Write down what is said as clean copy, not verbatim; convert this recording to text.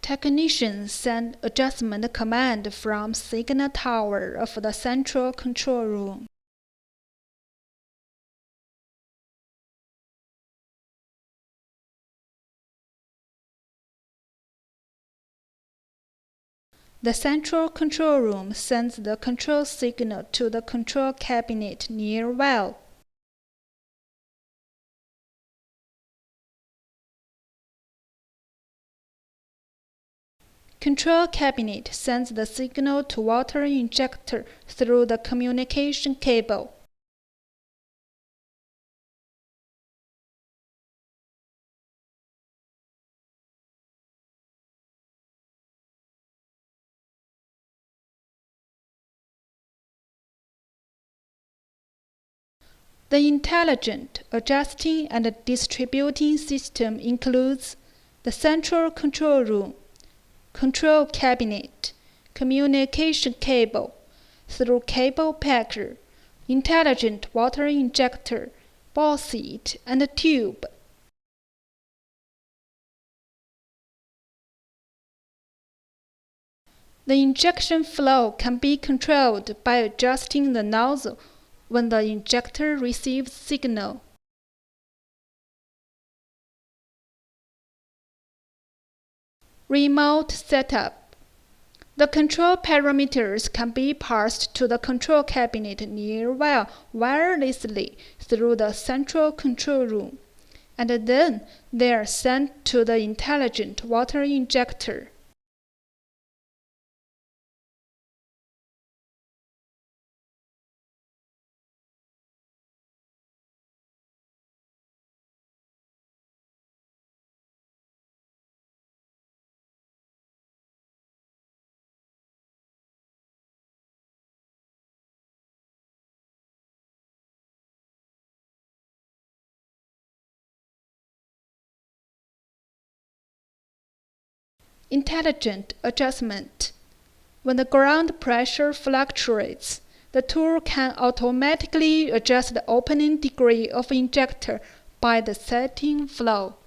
Technicians send adjustment command from signal tower of the central control room. The central control room sends the control signal to the control cabinet near well. Control cabinet sends the signal to water injector through the communication cable. The intelligent adjusting and distributing system includes the central control room, control cabinet, communication cable, through cable packer, intelligent water injector, ball seat, and tube. The injection flow can be controlled by adjusting the nozzle when the injector receives signal. Remote setup. The control parameters can be passed to the control cabinet near well wirelessly through the central control room, and then they are sent to the intelligent water injector. Intelligent adjustment. When the ground pressure fluctuates, the tool can automatically adjust the opening degree of injector by the setting flow.